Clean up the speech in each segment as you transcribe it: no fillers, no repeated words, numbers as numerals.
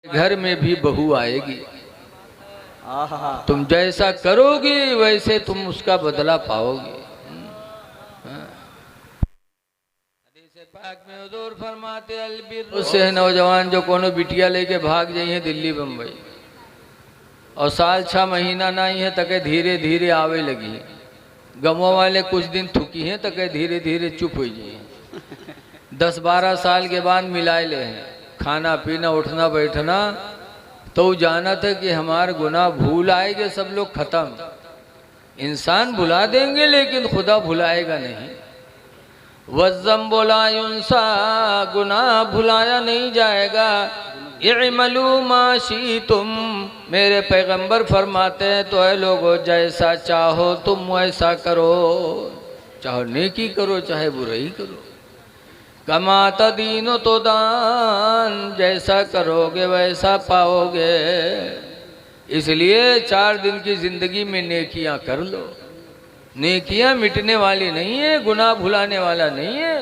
घर में भी बहू आएगी। तुम जैसा करोगे वैसे तुम उसका बदला पाओगे। पाक में हुजूर फरमाते अलबिर उससे नौजवान जो कोनो बिटिया लेके भाग जाइए दिल्ली बम्बई और साल 6 महीना नहीं है तक धीरे धीरे आवे लगी। गमों वाले कुछ दिन थुकी हैं तक धीरे धीरे चुप हो जाइए। 10-12 साल के बाद मिलाए ले हैं खाना पीना उठना बैठना तो जाना था कि हमारे गुनाह भूल आएंगे सब लोग खत्म। इंसान भुला देंगे लेकिन खुदा भुलाएगा नहीं। वज़्ज़म बुलायुंसा गुनाह भुलाया नहीं जाएगा। इअमलू माशी तुम मेरे पैगंबर फरमाते हैं तो है लोगों जैसा चाहो तुम वैसा करो। चाहे नेकी करो चाहे बुराई करो। कमाता दीनो तो दान जैसा करोगे वैसा पाओगे। इसलिए 4 दिन की जिंदगी में नेकियां कर लो। नेकियां मिटने वाली नहीं है, गुनाह भुलाने वाला नहीं है।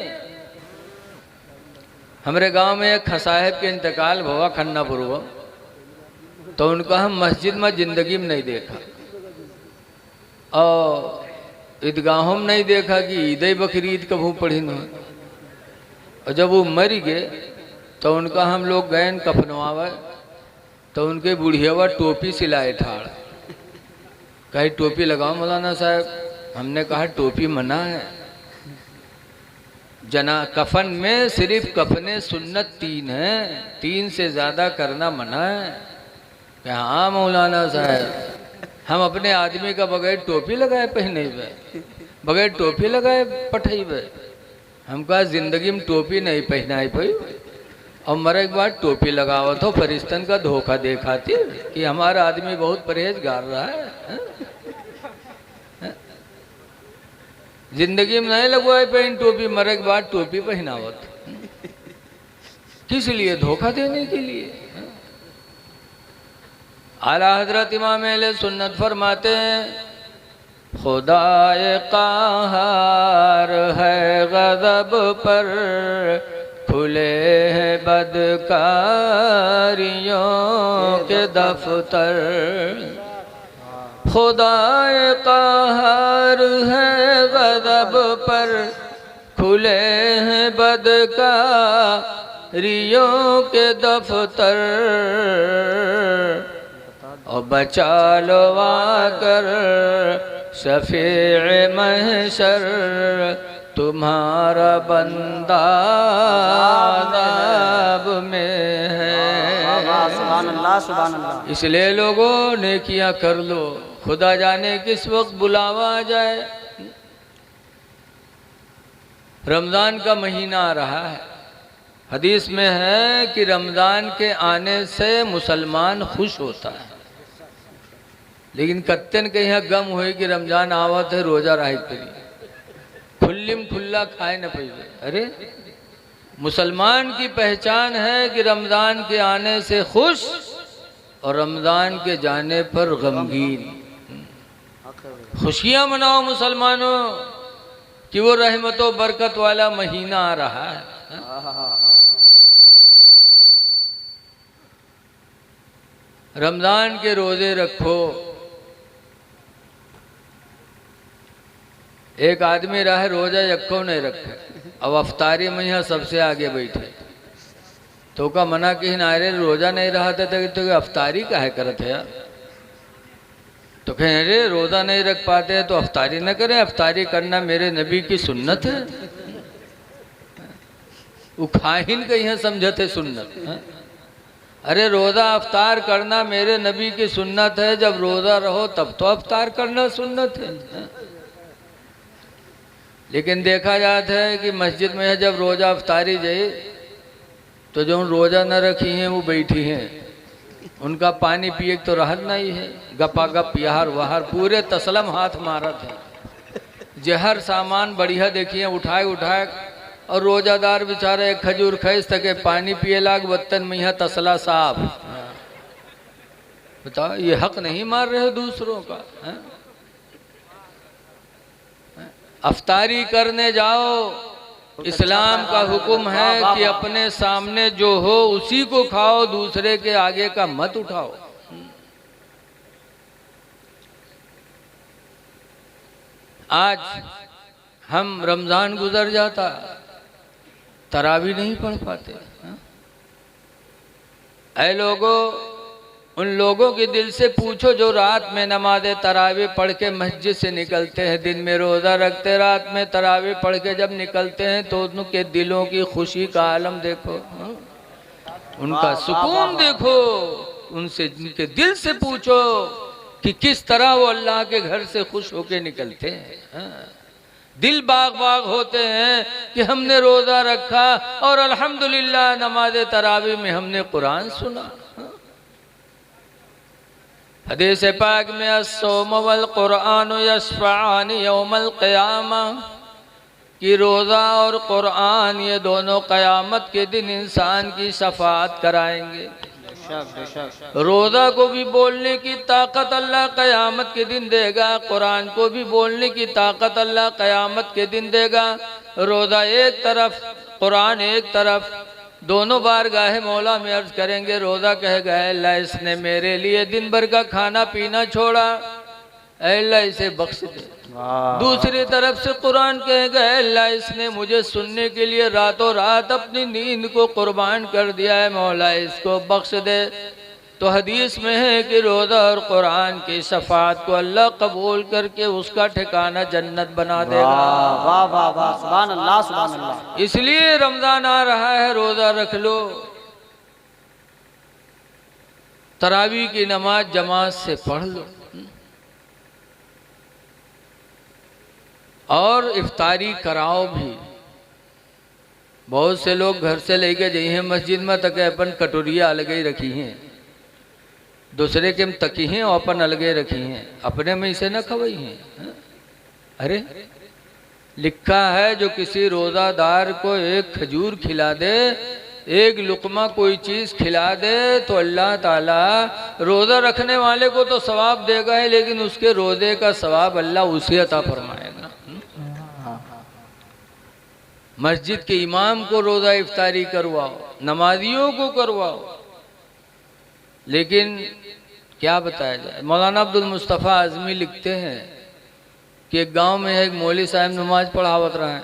हमारे गांव में एक साहब के इंतकाल हुआ खन्ना पूर्व तो उनका हम मस्जिद में जिंदगी में नहीं देखा और ईदगाहों में नहीं देखा कि ईद बकरीद कभू पढ़ी नहीं। और जब वो मर गए तो उनका हम लोग गए कफनवावे तो उनके बुढ़ियावा टोपी सिलाए ठाड़ कहीं टोपी लगाओ मौलाना साहब। हमने कहा टोपी मना है। जना कफन में सिर्फ कफने सुन्नत 3 है, 3 से ज़्यादा करना मना है। क्या हाँ मौलाना साहब हम अपने आदमी का बगैर टोपी लगाए पहने हुए बगैर टोपी लगाए पठाई हुए। हम कहा जिंदगी में टोपी नहीं पहनाई भाई और मरे के बाद टोपी लगाओ तो फरिश्तन का धोखा देखाती कि हमारा आदमी बहुत परहेजगार रहा है। जिंदगी में नहीं लगवाए पहन टोपी मरे के बाद टोपी पहनावत किस लिए? धोखा देने के लिए। आला हजरत इमाम अहले सुन्नत फरमाते हैं खुदाए क़हार है गज़ब पर खुले हैं बदकारियों के दफ्तर। खुदाए क़हार है गज़ब पर खुले हैं बदकारियों के दफ्तर। और बचा लो आकर शफ़ीए महशर तुम्हारा बंदा अज़ाब में है। सुभान अल्लाह सुभान अल्लाह। इसलिए लोगों नेकियां कर लो। खुदा जाने किस वक्त बुलावा आ जाए। रमज़ान का महीना आ रहा है। हदीस में है कि रमज़ान के आने से मुसलमान खुश होता है लेकिन कत्तन के यहाँ गम हुए कि रमज़ान आवत है रोज़ा रहे पड़ी खुल्लिम खुल्ला खाए न पे। अरे मुसलमान की पहचान है कि रमज़ान के आने से खुश और रमज़ान के जाने पर गमगीन। खुशियाँ मनाओ मुसलमानों कि वो रहमत व बरकत वाला महीना आ रहा है। रमज़ान के रोज़े रखो। एक आदमी रहा रोजा यक्को नहीं रखे अब अफ्तारी में यहाँ सबसे आगे बैठे तो का मना कि नारे रोजा नहीं रहा था तो अफ्तारी काहे करते यार। तो कहें अरे रोजा नहीं रख पाते तो अफ्तारी न करें। अफ्तारी करना मेरे नबी की सुन्नत है। वो खाहिन के यहाँ समझते सुन्नत। अरे रोजा अफ्तार करना मेरे नबी की सुन्नत है। जब रोजा रहो तब तो अफ्तार करना सुन्नत है। लेकिन देखा जाता है कि मस्जिद में जब रोज़ा अफ्तारी जाए तो जो रोज़ा न रखी हैं वो बैठी हैं उनका पानी पिए तो राहत नहीं है। गपा गप यहार वहार पूरे तसलम हाथ मारत है। जहर सामान बढ़िया देखिए उठाए उठाए और रोज़ादार बेचारे एक खजूर खैस तके पानी पिए लाग बत्तन में यहाँ तसला साफ। बताओ ये हक नहीं मार रहे दूसरों का है? अफ्तारी करने जाओ इस्लाम का हुक्म है कि अपने सामने जो हो उसी को खाओ, दूसरे के आगे का मत उठाओ। आज हम रमजान गुजर जाता, तरावी नहीं पढ़ पाते। ऐ लोगों, उन लोगों के दिल से पूछो जो रात में नमाज तरावी पढ़ के मस्जिद से निकलते हैं, दिन में रोज़ा रखते, रात में तरावी पढ़ के जब निकलते हैं तो उनके दिलों की खुशी का आलम देखो, उनका सुकून देखो। उनसे, उनके दिल से पूछो कि किस तरह वो अल्लाह के घर से खुश होके निकलते हैं। दिल बाग बाग होते हैं कि हमने रोज़ा रखा और अल्हम्दुलिल्लाह नमाज तरावी में हमने कुरान सुना। हदीस पाक में अस्सौम वल कुरान यशफ़अन यौमल क़ियामा, कि रोज़ा और कुरान ये दोनों क़यामत के दिन इंसान की शफ़ाअत कराएंगे। रोज़ा को भी बोलने की ताकत अल्लाह क़यामत के दिन देगा, कुरान को भी बोलने की ताकत अल्लाह क़यामत के दिन देगा। रोज़ा एक तरफ, कुरान एक तरफ, दोनों बार गाहे मौला में अर्ज करेंगे। रोज़ा कह गए अल्लाह इसने मेरे लिए दिन भर का खाना पीना छोड़ा, अल्लाह इसे बख्श दे। दूसरी तरफ से कुरान कह गए अल्लाह इसने मुझे सुनने के लिए रातों रात अपनी नींद को कुर्बान कर दिया है, मौला इसको बख्श दे। तो हदीस में है कि रोज़ा और कुरान की शफाअत को अल्लाह कबूल करके उसका ठिकाना जन्नत बना देगा। वाह वाह वाह, सुभान अल्लाह सुभान अल्लाह। इसलिए रमज़ान आ रहा है, रोज़ा रख लो, तरावी की नमाज जमात से पढ़ लो और इफ्तारी कराओ भी। बहुत से लोग घर से लेके जाइए हैं मस्जिद में तक अपन कटोरिया अलग ही रखी हैं, दूसरे के तकी हैं और अपन अलगे रखी हैं, अपने में इसे न खवाई हैं। अरे लिखा है जो किसी रोज़ादार को एक खजूर खिला दे, एक लुकमा कोई चीज़ खिला दे तो अल्लाह ताला रोज़ा रखने वाले को तो सवाब देगा है, लेकिन उसके रोज़े का सवाब अल्लाह उसे अता फरमाएगा। मस्जिद के इमाम को रोज़ा इफ्तारी करवाओ, नमाजियों को करवाओ, लेकिन क्या बताया जाए। मौलाना अब्दुल मुस्तफ़ा आज़मी लिखते हैं कि एक गांव में एक मौली साहब नमाज पढ़ावत रहे हैं,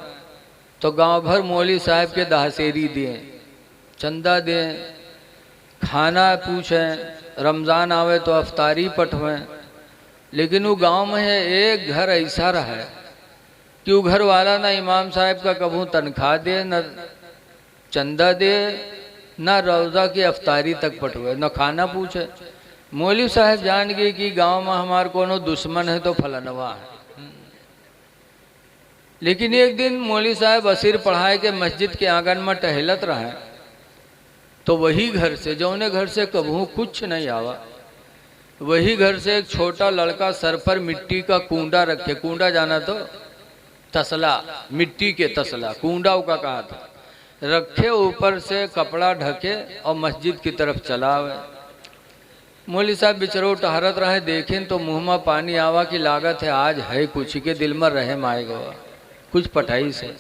तो गांव भर मौली साहब के दहसेरी दिए, चंदा दें, खाना पूछें, रमज़ान आवे तो अफ्तारी पठवें। लेकिन वो गांव में है एक घर ऐसा रहा है कि वो घर वाला ना इमाम साहब का कभू तनख्वाह दे, न चंदा दे, ना रोज़ा की अफ्तारी तक पठवे, न खाना पूछे। मौलवी साहब जान गए कि गांव में हमार कोनो दुश्मन है तो फलनवा है। लेकिन एक दिन मौलवी साहब असीर पढ़ाए के मस्जिद के आंगन में टहलत रहे, तो वही घर से, जौने घर से कभू कुछ नहीं आवा, वही घर से एक छोटा लड़का सर पर मिट्टी का कूंडा रखे, कूंडा जाना तो तसला, मिट्टी के तसला, कूंडा का कहा था, रखे, ऊपर से कपड़ा ढके और मस्जिद की तरफ चला आवे। मौलवी साहब बिचरो टहरत रहे, देखें तो मुँह में पानी आवा की लागत है आज है कुछ के दिल में रहम आएगा कुछ पटाई से।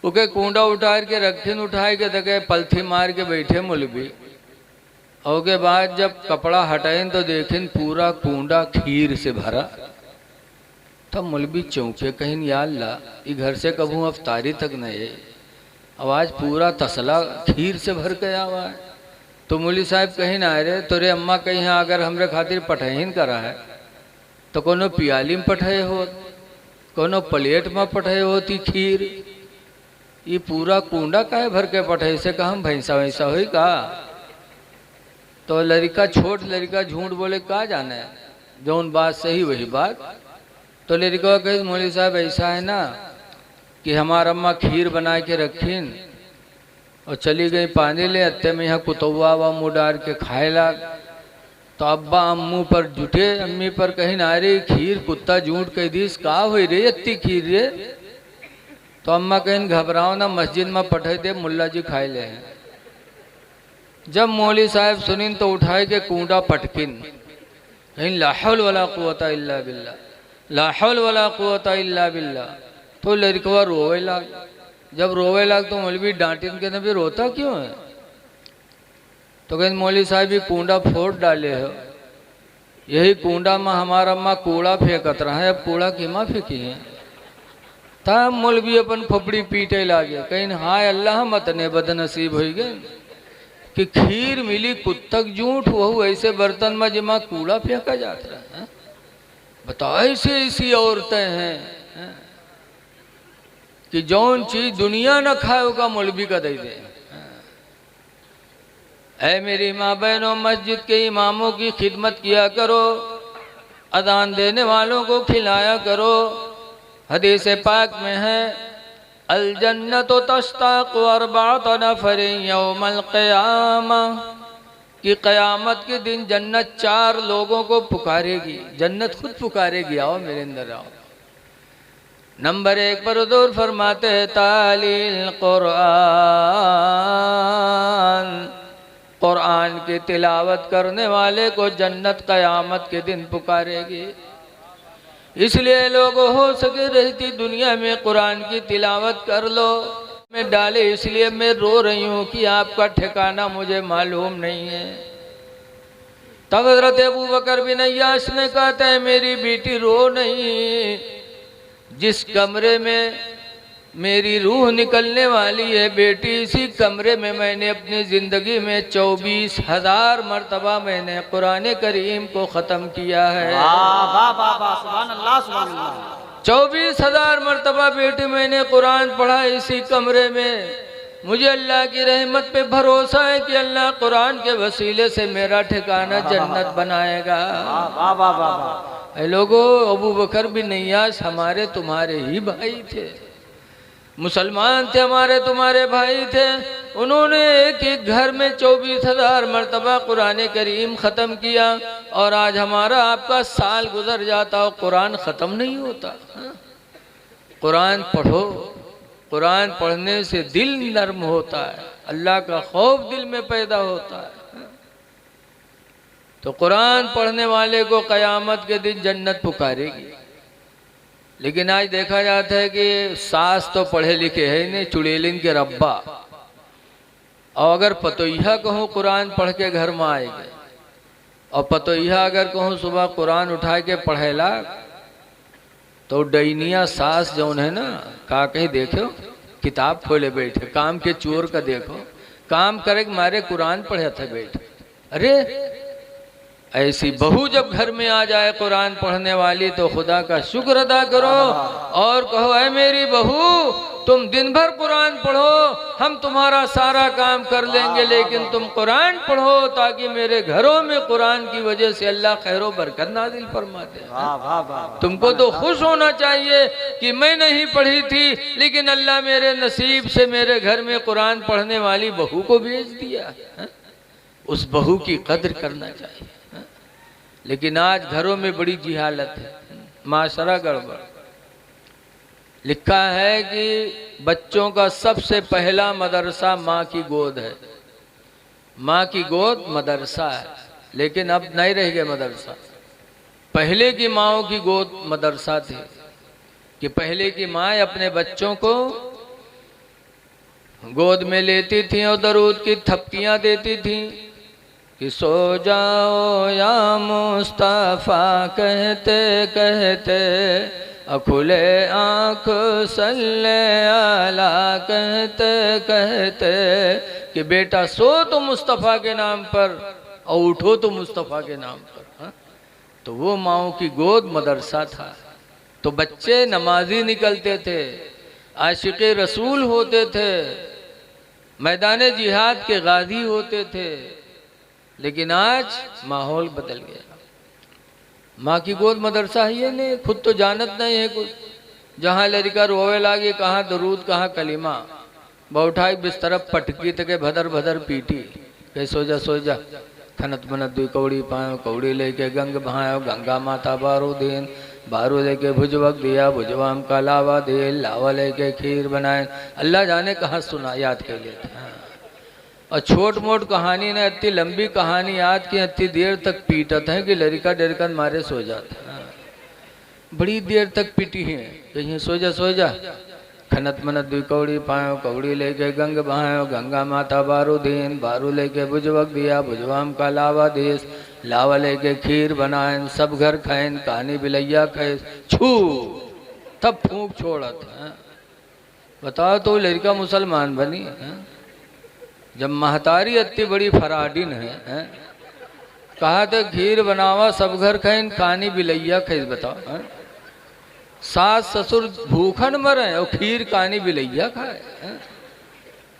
उके कूंडा उठार के रखे, उठाए के देखे पलथी मार के बैठे मौलवी। और के बाद जब कपड़ा हटाएं तो देखें पूरा कूंडा खीर से भरा। तब मौलवी चौंके, कहीं या अल्लाह ये घर से कभू अफ्तारी तक नहीं है, आवाज पूरा तसला खीर से भर के आवा है। तो मौलवी साहब कहीं ना आए रे, तोरे अम्मा कहीं अगर हमरे खातिर पठहीन करा है तो कोनो पियाली में पठाए हो, कोनो प्लेट में पठाए होती खीर, ये पूरा कूंडा काहे भर के पठाए से कहा हम भैंसा वैसा हुई का। तो लड़का, छोट लड़का झूठ बोले का जाने, जौन बात सही वही बात। तो लड़का कहे मौलवी साहब ऐसा है ना कि हमार अम्मा खीर बना के रखीन और चली गई पानी ले, अत्ते में यहाँ कुतवा वा मुँह डार के खाए लाग। तो अब्बा अम्मू पर जुटे, अम्मी पर कहीं ना रही खीर कुत्ता झूठ कह दीस का हुई रे इतनी खीर रे। तो अम्मा कहीं घबराओ ना, मस्जिद में पठे दे मुल्ला जी खाए ले हैं। जब मौलवी साहब सुनिन तो उठाए के कूंडा पटकिन, कहीं ला हौल वला कुव्वता इल्ला बिल्लाह, ला हौल वला कुव्वता इल्ला बिल्लाह। तो लड़कवा रोवे लाग। जब रोवे लाग तो मौलवी डांटिन के भी रोता क्यों है? तो कहते मौलवी साहब ये कूड़ा फोड़ डाले हो, यही कूड़ा में हमारा अम्मा कूड़ा फेंकत रहा है, अब कूड़ा किमा फेंकी है? तब मौलवी अपन फपड़ी पीटे लागे, कहीं हाय अल्लाह मत ने बदनसीब हो गए कि खीर मिली कुत्तक जूठ वहू ऐसे बर्तन में जिमा कूड़ा फेंका जाता है। बताओ ऐसे ऐसी औरतें हैं कि जौन चीज दुनिया न खाए होगा मौलवी का दे दे। ऐ मेरी माँ बहनों, मस्जिद के इमामों की खिदमत किया करो, अजान देने वालों को खिलाया करो। हदीस पाक में है अल जन्नतो तश्ताक़ अर्बअत नफ़रिन यौमल क़ियामा, कि क़यामत के दिन जन्नत 4 लोगों को पुकारेगी, जन्नत खुद पुकारेगी, आओ मेरे अंदर आओ। नंबर 1 पर हुज़ूर फरमाते हैं तालील कुरान, कुरान की तिलावत करने वाले को जन्नत क़यामत के दिन पुकारेगी। इसलिए लोगों हो सके रहती दुनिया में कुरान की तिलावत कर लो। मैं डाले इसलिए मैं रो रही हूँ कि आपका ठिकाना मुझे मालूम नहीं है। तब हज़रत अबू बकर बिन अय्याश ने कहा था मेरी बेटी रो नहीं, जिस कमरे में मेरी रूह निकलने वाली है बेटी, इसी कमरे में मैंने अपनी ज़िंदगी में 24,000 मरतबा मैंने कुरान करीम को ख़त्म किया है। 24,000 मरतबा बेटी मैंने कुरान पढ़ा इसी कमरे में। मुझे अल्लाह की रहमत पे भरोसा है कि अल्लाह कुरान के वसीले से मेरा ठिकाना जन्नत बनाएगा। ऐ लोगों, अबू बकर बिन अय्याश हमारे तुम्हारे ही भाई थे, मुसलमान थे, हमारे तुम्हारे भाई थे। उन्होंने एक एक घर में 24,000 मरतबा कुरान करीम ख़त्म किया, और आज हमारा आपका साल गुजर जाता और कुरान ख़त्म नहीं होता। कुरान पढ़ो, कुरान पढ़ने से दिल नर्म होता है, अल्लाह का खौफ दिल में पैदा होता है। तो कुरान पढ़ने वाले को क़यामत के दिन जन्नत पुकारेगी। लेकिन आज देखा जाता है कि सास तो पढ़े लिखे है नहीं, चुड़ैलिन के रब्बा, और अगर पतोहिया कहूँ कुरान पढ़ के घर में आएगी, और पतोहिया अगर कहूँ सुबह कुरान उठा के पढ़ेला, तो डैनिया सास जौन है ना, का कहीं देखो किताब खोले बैठे, काम के चोर का देखो, काम करे मारे कुरान पढ़े थे बैठे। अरे ऐसी बहू जब घर में आ जाए कुरान पढ़ने वाली, तो खुदा का शुक्र अदा करो और कहो ऐ मेरी बहू तुम दिन भर कुरान पढ़ो, हम तुम्हारा सारा काम कर लेंगे, लेकिन तुम कुरान पढ़ो ताकि मेरे घरों में कुरान की वजह से अल्लाह खैरो बरकत नाजिल फरमाते हैं। तुमको तो खुश होना चाहिए कि मैं नहीं पढ़ी थी, लेकिन अल्लाह मेरे नसीब से मेरे घर में कुरान पढ़ने वाली बहू को भेज दिया। उस बहू की कद्र करना चाहिए। लेकिन आज घरों में बड़ी जिहालत है, माशरा गड़बड़। लिखा है कि बच्चों का सबसे पहला मदरसा माँ की गोद है, माँ की गोद मदरसा है। लेकिन अब नहीं रह गया मदरसा। पहले की माँओं की गोद मदरसा थी, कि पहले की माँ अपने बच्चों को गोद में लेती थी और दरूद की थपकियाँ देती थी कि सो जाओ या मुस्तफ़ा कहते कहते, खुले आँख सल्ले अला कहते कहते, कि बेटा सो तो मुस्तफ़ा के नाम पर और उठो तो मुस्तफ़ा के नाम पर। हा? तो वो माँओं की गोद मदरसा था। तो बच्चे नमाजी निकलते थे, आशिक़े रसूल होते थे, मैदान जिहाद के गाजी होते थे। लेकिन आज माहौल बदल गया। माँ की गोद मदरसा है ये नहीं, खुद तो जानत नहीं है कुछ। जहाँ लड़का रोवे लागे, कहाँ दरूद कहाँ कलीमा, बैठाई बिस्तर पटकी तक भदर भदर पीटी, कह सो जा खनत मनत दुई कौड़ी पायो, कौड़ी लेके गंग बहायो, गंगा माता बारो दिन, बारू लेके भुजवक दिया, भुजवाम का लावा दे, लावा लेके खीर बनाए। अल्लाह जाने कहाँ सुना याद कर लेते हैं। और छोट मोट कहानी ने इतनी लंबी कहानी याद की, इतनी देर तक पीटत है कि लड़का डरकन मारे सो जाता है। बड़ी देर तक पिटी है, कहीं सो जा। खनत मनत दुई कौड़ी पायो, कौड़ी लेके गंग बहायो, गंगा माता बारू दीन, बारू लेके बुझवक दिया, बुझवाम का लावा देश, लावा लेके खीर बनाएन, सब घर खाएन, कहानी बिलैया कहे छू तब फूंक छोड़त है। बताओ तो लड़का मुसलमान बनी है? जब महतारी इतनी बड़ी फराडिन है? कहा तो खीर बनावा, सब घर खाएन, कहानी बिलैया कहे। बताओ है? सास ससुर भूखन मरे और खीर कहानी बिलैया खाए है?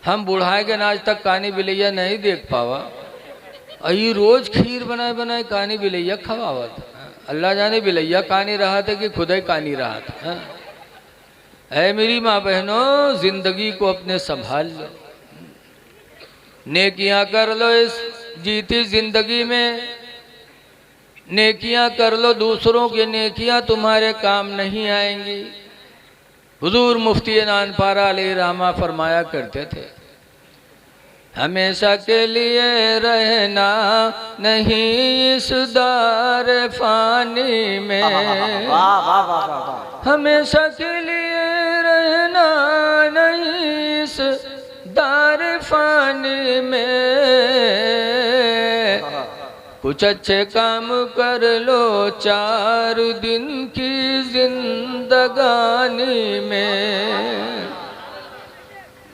हम बुढ़ाए के आज तक कहानी बिलैया नहीं देख पावा, अई रोज खीर बनाए बनाए कहानी बिलैया खवावत। अल्लाह जाने बिलैया कहानी रहा था कि खुदा ही कहानी रहा था। ऐ मेरी माँ बहनों, जिंदगी को अपने संभाल लो, नेकियां कर लो इस जीती जिंदगी में, नेकियां कर लो, दूसरों की नेकियां तुम्हारे काम नहीं आएंगी। हुजूर मुफ्ती नानपारा अली रामा फरमाया करते थे, हमेशा के लिए रहना नहीं इस दार फानी में, हमेशा के लिए रहना नहीं इस दार फानी में, कुछ अच्छे काम कर लो 4 दिन की जिंदगानी में,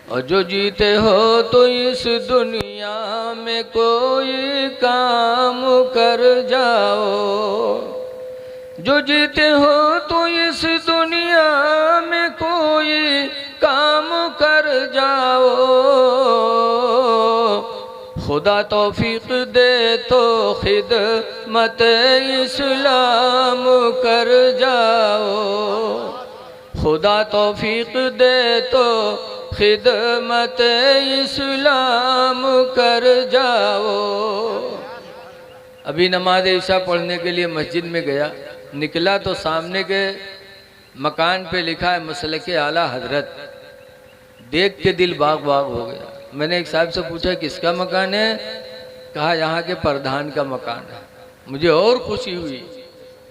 और जो जीते हो तो इस दुनिया में कोई काम कर जाओ, जो जीते हो तो इस दुनिया में कोई काम कर जाओ, खुदा तौफीक दे तो खिदमत इस्लाम कर जाओ, खुदा तौफीक दे तो खिदमत इस्लाम कर जाओ। अभी नमाज ईशा पढ़ने के लिए मस्जिद में गया, निकला तो सामने के मकान पे लिखा है मसलके आला हजरत। देख के दिल बाग बाग हो गया। मैंने एक साहब से पूछा किसका मकान है? कहा यहाँ के प्रधान का मकान है। मुझे और खुशी हुई।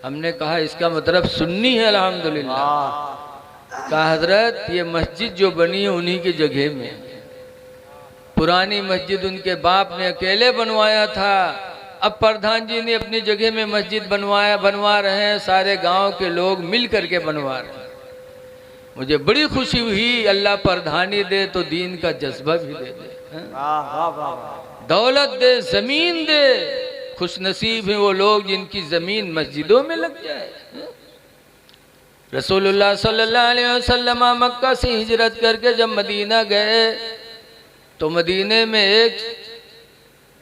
हमने कहा इसका मतलब सुन्नी है अल्हम्दुलिल्लाह। कहा हजरत ये मस्जिद जो बनी है उन्हीं की जगह में, पुरानी मस्जिद उनके बाप ने अकेले बनवाया था, अब प्रधान जी ने अपनी जगह में मस्जिद बनवा रहे हैं, सारे गांव के लोग मिल करके बनवा रहे हैं। मुझे बड़ी खुशी हुई। अल्लाह प्रधानी दे तो दीन का जज्बा भी दे दे, दौलत दे, जमीन दे। खुश नसीब है वो लोग जिनकी जमीन मस्जिदों में लग जाए। रसूलुल्लाह सल्लल्लाहु अलैहि वसल्लम मक्का से हिजरत करके जब मदीना गए तो मदीने में एक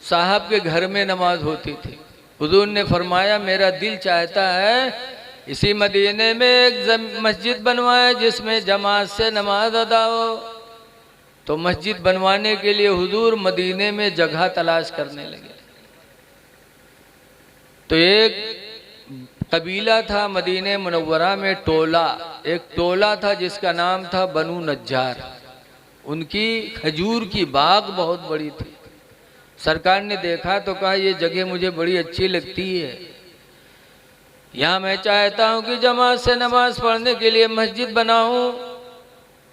साहब के घर में नमाज होती थी। हुजूर ने फरमाया मेरा दिल चाहता है इसी मदीने में एक मस्जिद बनवाए जिसमें जमात से नमाज अदा हो। तो मस्जिद बनवाने के लिए हुजूर मदीने में जगह तलाश करने लगे। तो एक कबीला था मदीने मुनव्वरा में, टोला, एक टोला था जिसका नाम था बनु नज्जार। उनकी खजूर की बाग बहुत बड़ी थी। सरकार ने देखा तो कहा ये जगह मुझे बड़ी अच्छी लगती है, यहाँ मैं चाहता हूँ कि जमात से नमाज पढ़ने के लिए मस्जिद बनाऊं।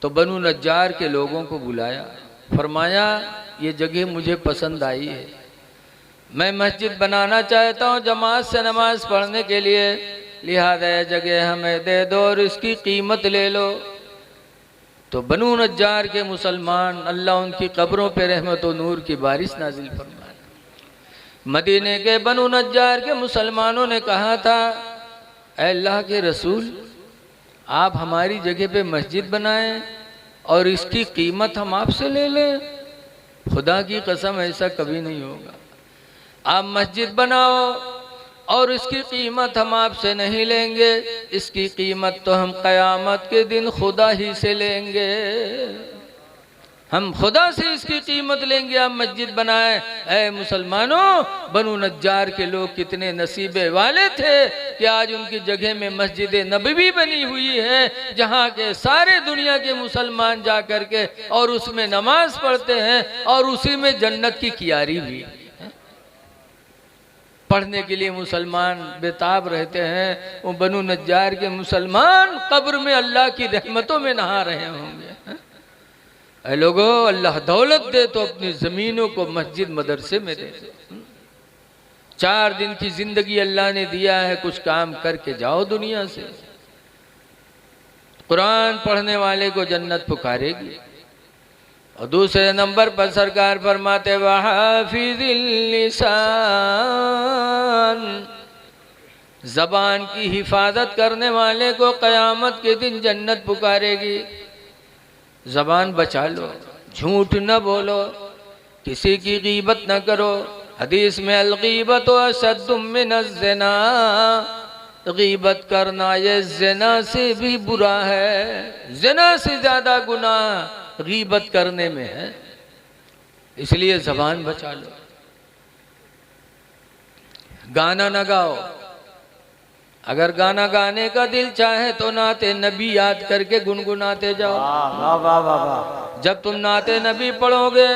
तो बनु नज्जार के लोगों को बुलाया, फरमाया ये जगह मुझे पसंद आई है, मैं मस्जिद बनाना चाहता हूँ जमात से नमाज पढ़ने के लिए, लिहाजा यह जगह हमें दे दो और इसकी कीमत ले लो। तो बनु नज्जार के मुसलमान, अल्लाह उनकी कब्रों पे रहमत और नूर की बारिश नाजिल फरमाए। मदीने के बनु नज्जार के मुसलमानों ने कहा था ऐ अल्लाह के रसूल आप हमारी जगह पे मस्जिद बनाएं और इसकी कीमत हम आपसे ले लें। खुदा की कसम ऐसा कभी नहीं होगा। आप मस्जिद बनाओ और इसकी कीमत हम आपसे नहीं लेंगे, इसकी कीमत तो हम क़यामत के दिन खुदा ही से लेंगे, हम खुदा से इसकी कीमत लेंगे। आप मस्जिद बनाए। ऐ मुसलमानों, बनु नज्जार के लोग कितने नसीबे वाले थे कि आज उनकी जगह में मस्जिद नबवी बनी हुई है, जहाँ के सारे दुनिया के मुसलमान जा कर के और उसमें नमाज पढ़ते हैं और उसी में जन्नत की कियारी भी है। पढ़ने के लिए मुसलमान बेताब रहते हैं। वो बनु नज्जार के मुसलमान कब्र में अल्लाह की रहमतों में नहा रहे होंगे। ऐ लोगों, अल्लाह दौलत दे तो अपनी जमीनों को मस्जिद मदरसे में दे। 4 दिन की जिंदगी अल्लाह ने दिया है, कुछ काम करके जाओ दुनिया से। कुरान पढ़ने वाले को जन्नत पुकारेगी। और दूसरे नंबर पर सरकार फरमाते वहाफिज़िल लिसान, जबान की हिफाजत करने वाले को क़यामत के दिन जन्नत पुकारेगी। जबान बचा लो, झूठ न बोलो, किसी की गीबत न करो। हदीस में अल-गीबत अशद्दु मिनज़-ज़िना, गीबत करना ये ज़िना से भी बुरा है। ज़िना से ज्यादा गुनाह गीबत करने में है, इसलिए जबान बचा लो। गाना न गाओ, अगर गाना गाने का दिल चाहे तो नाते नबी याद करके गुनगुनाते जाओ। वाह वाह वाह वाह। जब तुम नाते नबी पढ़ोगे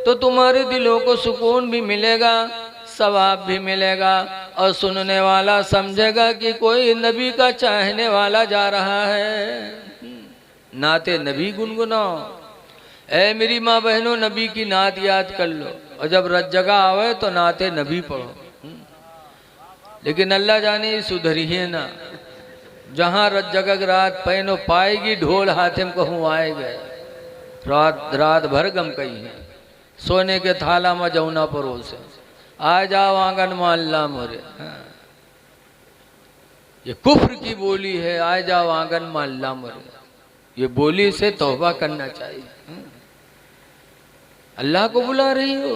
तो तुम्हारे दिलों को सुकून भी मिलेगा, सवाब भी मिलेगा, और सुनने वाला समझेगा कि कोई नबी का चाहने वाला जा रहा है। नाते नबी गुनगुनाओ। ऐ मेरी माँ बहनों, नबी की नात याद कर लो, और जब रत जगह आवे तो नाते नबी पढ़ो। लेकिन अल्लाह जाने सुधरी है ना, जहाँ रत जगह रात पहनो पाएगी, ढोल हाथे में कहूँ आए गए। रात भर गम कही है, सोने के थाला में जौना परोसे, आ जाओ आंगन में अल्लाह मोरे। ये कुफ्र की बोली है, आ जाओ आंगन में अल्लाह मोरे। ये बोली से तौबा करना चाहिए। अल्लाह को बुला रही हो,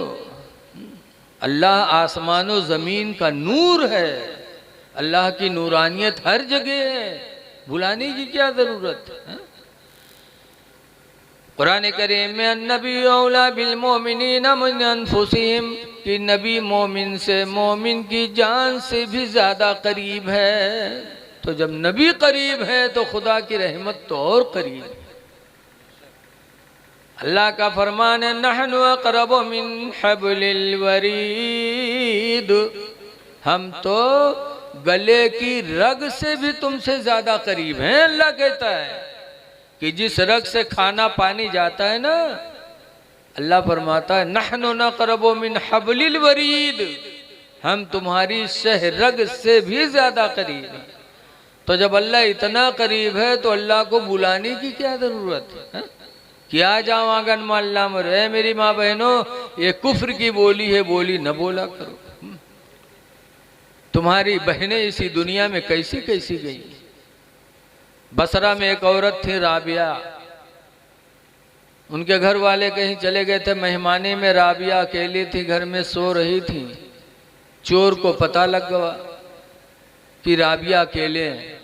अल्लाह आसमानो जमीन का नूर है, अल्लाह की नूरानियत हर जगह है, बुलाने की क्या जरूरत है। कुरान करीम में अन्नबी औला बिल मोमिनीना मिन अनफुसिहिम, कि नबी मोमिन से, मोमिन की जान से भी ज्यादा करीब है। तो जब नबी करीब है तो खुदा की रहमत तो और करीब है। अल्लाह का फरमान है नहनु अक़रबु मिन हब्लिल वरीद, हम तो गले की रग से भी तुमसे ज्यादा करीब हैं। अल्लाह कहता है कि जिस रग से खाना पानी जाता है ना, अल्लाह फरमाता है नहनु अक़रबु मिन हब्लिल वरीद, हम तुम्हारी शह रग से भी ज्यादा करीब हैं। तो जब अल्लाह इतना करीब है तो अल्लाह को बुलाने की क्या जरूरत है? क्या जाओ आंगन में अल्लाह मरे। मेरी माँ बहनों, ये कुफ्र की बोली है, बोली न बोला करो। तुम्हारी बहनें इसी दुनिया में कैसी कैसी गई। बसरा में एक औरत थी राबिया, उनके घर वाले कहीं चले गए थे मेहमानी में, राबिया अकेली थी, घर में सो रही थी। चोर को पता लग गया कि राबिया अकेले हैं,